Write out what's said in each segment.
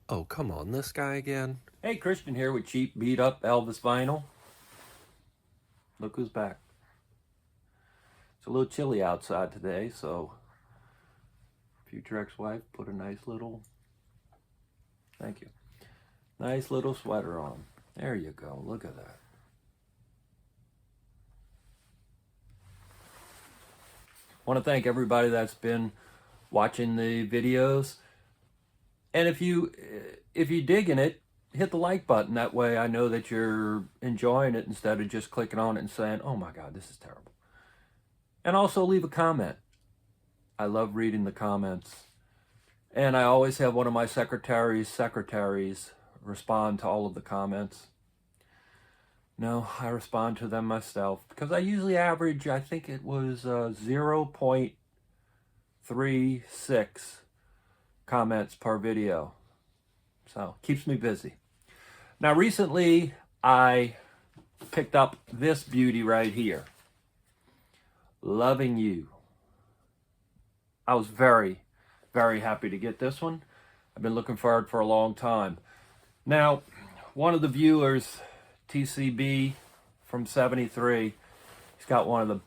Oh, come on, this guy again? Hey, Christian here with cheap beat up Elvis vinyl. Look who's back. It's a little chilly outside today, so future ex-wife put a nice little, thank you, nice little sweater on. There you go, look at that. Want to thank everybody that's been watching the videos. And if you digging it, hit the like button. That way I know that you're enjoying it instead of just clicking on it and saying, oh my God, this is terrible. And also leave a comment. I love reading the comments. And I always have one of my secretaries respond to all of the comments. No, I respond to them myself because I usually average, I think it was 0.36 comments per video. So keeps me busy. Now recently I picked up this beauty right here. Loving You. I was very, very happy to get this one. I've been looking for it for a long time. Now, one of the viewers, TCB from 73, he's got one of the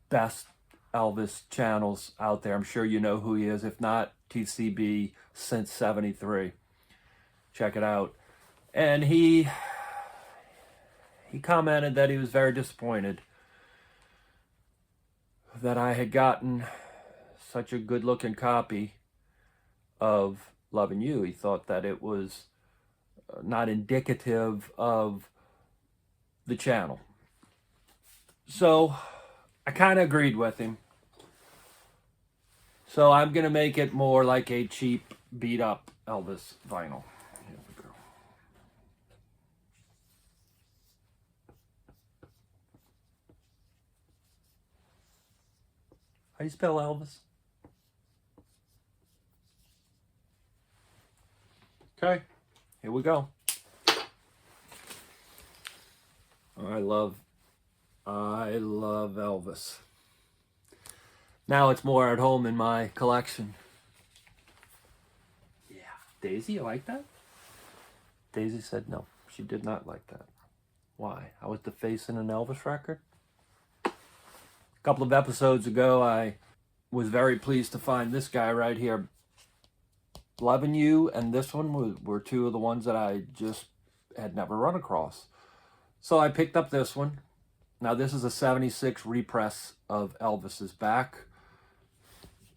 best Elvis channels out there. I'm sure you know who he is. If not, TCB since 73. Check it out. And he commented that he was very disappointed that I had gotten such a good-looking copy of Loving You. He thought that it was not indicative of the channel. So I kind of agreed with him. So I'm going to make it more like a cheap, beat-up Elvis vinyl. Here we go. How do you spell Elvis? Okay, here we go. I love Elvis. Now it's more at home in my collection. Yeah. Daisy, you like that? Daisy said no. She did not like that. Why? I was defacing an Elvis record? A couple of episodes ago, I was very pleased to find this guy right here. Loving You and this one were two of the ones that I just had never run across. So I picked up this one. Now this is a 76 repress of Elvis's back.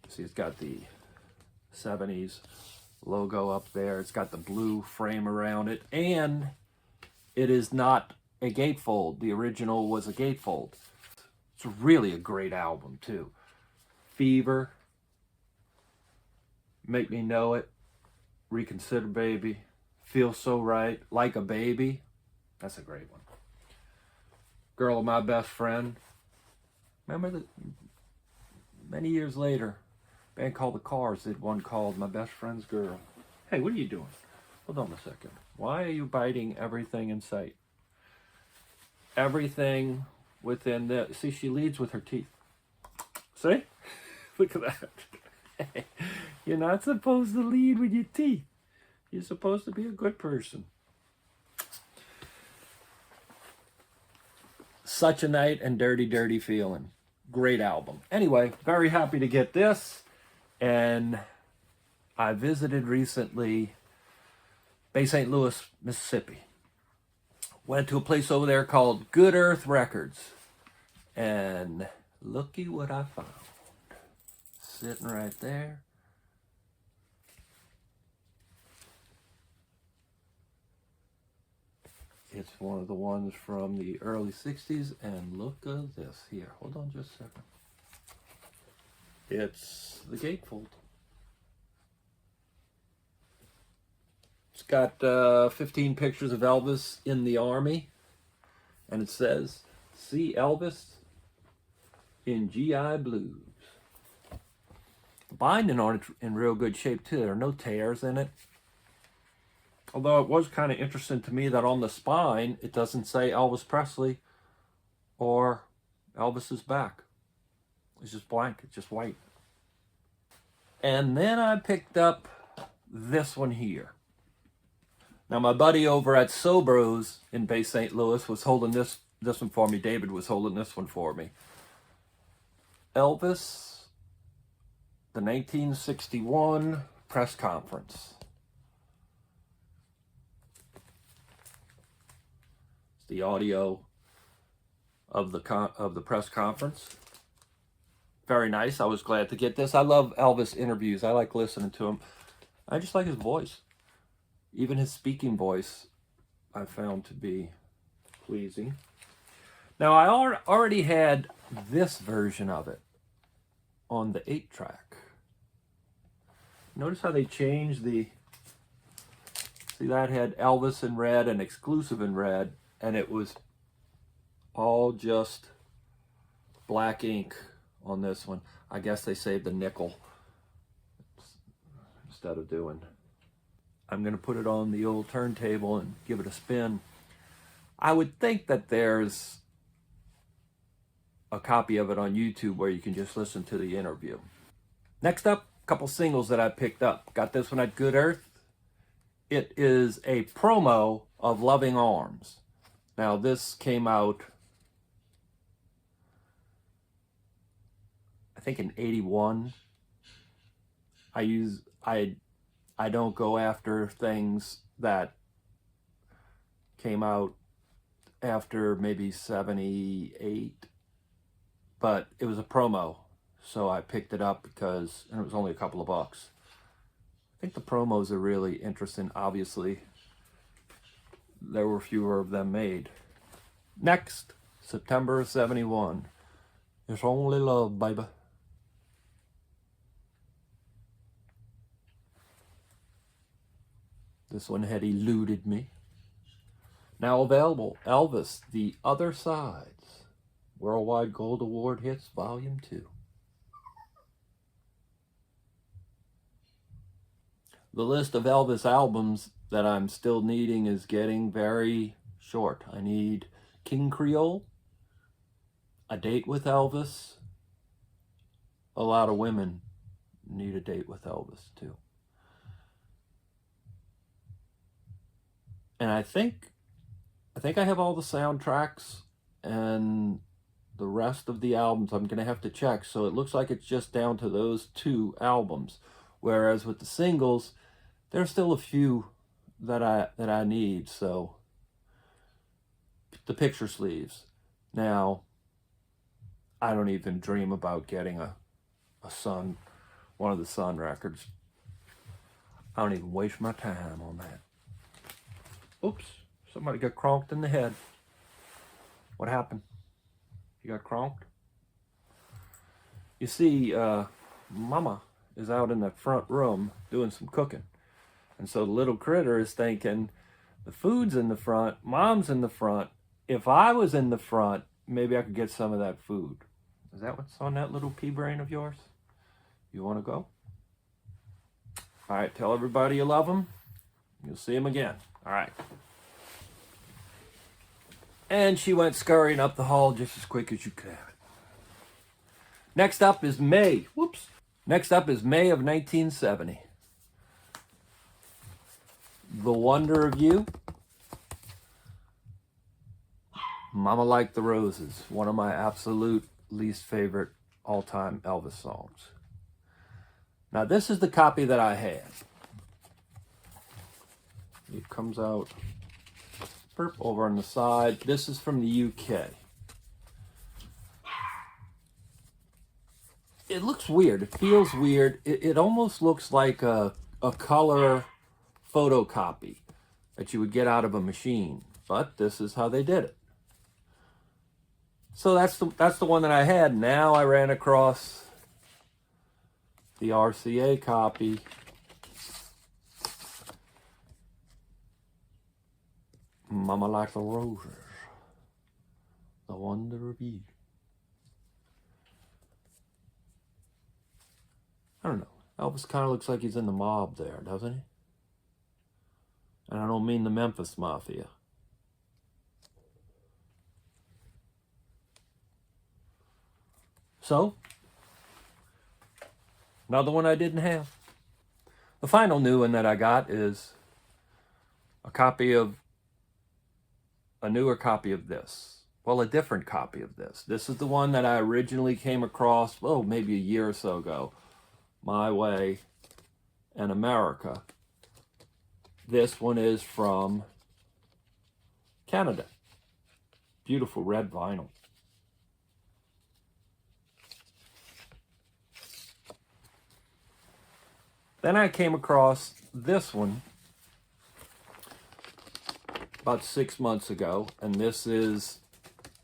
See, it's got the 70s logo up there. It's got the blue frame around it. And it is not a gatefold. The original was a gatefold. It's really a great album, too. Fever. Make Me Know It. Reconsider Baby. Feel So Right. Like a Baby. That's a great one. Girl of My Best Friend. Remember that many years later, a band called The Cars did one called My Best Friend's Girl. Hey, what are you doing? Hold on a second. Why are you biting everything in sight? Everything within the... See, she leads with her teeth. See? Look at that. You're not supposed to lead with your teeth. You're supposed to be a good person. Such a Night and Dirty, Dirty Feeling. Great album. Anyway, very happy to get this. And I visited recently Bay St. Louis, Mississippi. Went to a place over there called Good Earth Records. And looky what I found. Sitting right there. It's one of the ones from the early 60s, and look at this. Here, hold on just a second. It's the gatefold. It's got 15 pictures of Elvis in the Army, and it says, "See Elvis in GI Blues." The binding on it's in real good shape, too. There are no tears in it. Although it was kind of interesting to me that on the spine, it doesn't say Elvis Presley or Elvis's back. It's just blank. It's just white. And then I picked up this one here. Now my buddy over at Sobros in Bay St. Louis was holding this one for me. David was holding this one for me. Elvis, the 1961 press conference. It's the audio of the press conference. Very nice. I was glad to get this. I love Elvis interviews. I like listening to him. I just like his voice. Even his speaking voice I found to be pleasing. Now, I already had this version of it on the 8-track. Notice how they changed the... See, that had Elvis in red and Exclusive in red, and it was all just black ink on this one. I guess they saved the nickel instead of doing... I'm going to put it on the old turntable and give it a spin. I would think that there's a copy of it on YouTube where you can just listen to the interview. Next up, a couple singles that I picked up. Got this one at Good Earth. It is a promo of Loving Arms. Now this came out, I think in 81. I don't go after things that came out after maybe 78, but it was a promo, so I picked it up because, and it was only a couple of bucks. I think the promos are really interesting. Obviously, there were fewer of them made. Next, September of 71. It's only love, baby. This one had eluded me. Now available, Elvis, The Other Sides. Worldwide Gold Award Hits, Volume 2. The list of Elvis albums that I'm still needing is getting very short. I need King Creole, A Date with Elvis. A lot of women need a date with Elvis, too. And I think I have all the soundtracks and the rest of the albums. I'm going to have to check. So it looks like it's just down to those 2 albums. Whereas with the singles, there's still a few that I need. So the picture sleeves. Now, I don't even dream about getting a Sun, one of the Sun records. I don't even waste my time on that. Oops, somebody got cronked in the head. What happened? You got cronked? You see, Mama is out in the front room doing some cooking. And so the little critter is thinking, the food's in the front, Mom's in the front. If I was in the front, maybe I could get some of that food. Is that what's on that little pea brain of yours? You want to go? All right, tell everybody you love them. You'll see them again. All right. And she went scurrying up the hall just as quick as you could have it. Next up is May. Whoops. Next up is May of 1970. The Wonder of You. Mama Liked the Roses. One of my absolute least favorite all-time Elvis songs. Now this is the copy that I had. It comes out over on the side. This is from the UK. It looks weird. It feels weird. It almost looks like a color photocopy that you would get out of a machine. But this is how they did it. So that's the one that I had. Now I ran across the RCA copy. Mama Liked the Roses. The Wonder of You. I don't know. Elvis kind of looks like he's in the mob there, doesn't he? And I don't mean the Memphis Mafia. So, another one I didn't have. The final new one that I got is a newer copy of this. Well, a different copy of this. This is the one that I originally came across, oh, maybe a year or so ago. My Way in America. This one is from Canada. Beautiful red vinyl. Then I came across this one about 6 months ago, and this is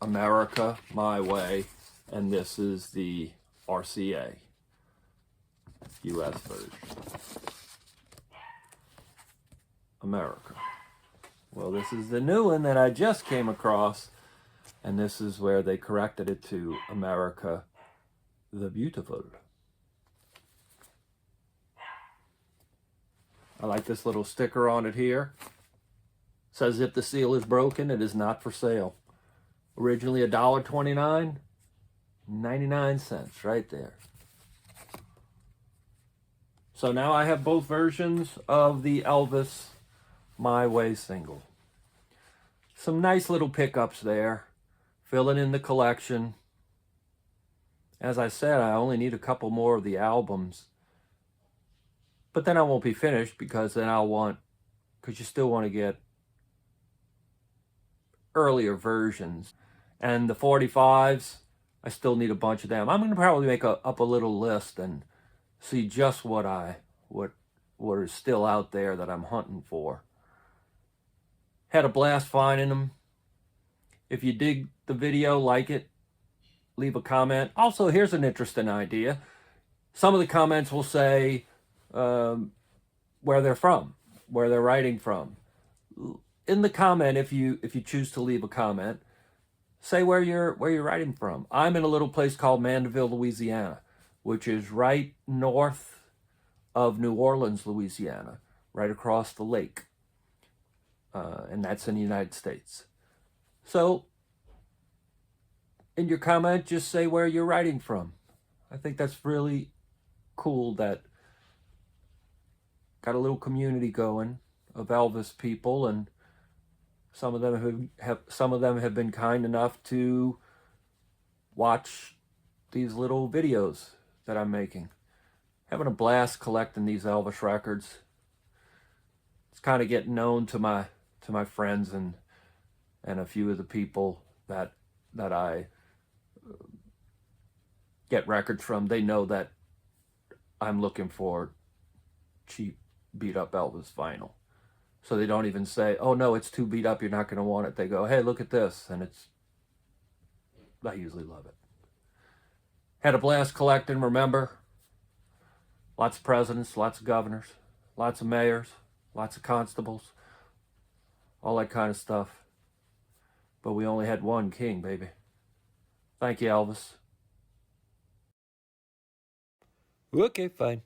America, My Way, and this is the RCA, US version. America. Well, this is the new one that I just came across, and this is where they corrected it to America the Beautiful. I like this little sticker on it here. Says if the seal is broken, it is not for sale. Originally $1.29, 99 cents right there. So now I have both versions of the Elvis My Way single. Some nice little pickups there, filling in the collection. As I said, I only need a couple more of the albums. But then I won't be finished because then because you still want to get earlier versions. And the 45s, I still need a bunch of them. I'm going to probably make up a little list and see just what is still out there that I'm hunting for. Had a blast finding them. If you dig the video, like it, leave a comment. Also, here's an interesting idea. Some of the comments will say where they're from, where they're writing from. In the comment, if you choose to leave a comment, say where you're writing from. I'm in a little place called Mandeville, Louisiana, which is right north of New Orleans, Louisiana, right across the lake. And that's in the United States. So, in your comment, just say where you're writing from. I think that's really cool that got a little community going of Elvis people, and some of them have been kind enough to watch these little videos that I'm making. Having a blast collecting these Elvis records. It's kind of getting known to my friends and a few of the people that I get records from. They know that I'm looking for cheap, beat up Elvis vinyl. So they don't even say, oh no, it's too beat up, you're not going to want it. They go, hey, look at this. And I usually love it. Had a blast collecting, remember? Lots of presidents, lots of governors, lots of mayors, lots of constables, all that kind of stuff. But we only had one king, baby. Thank you, Elvis. Okay, fine.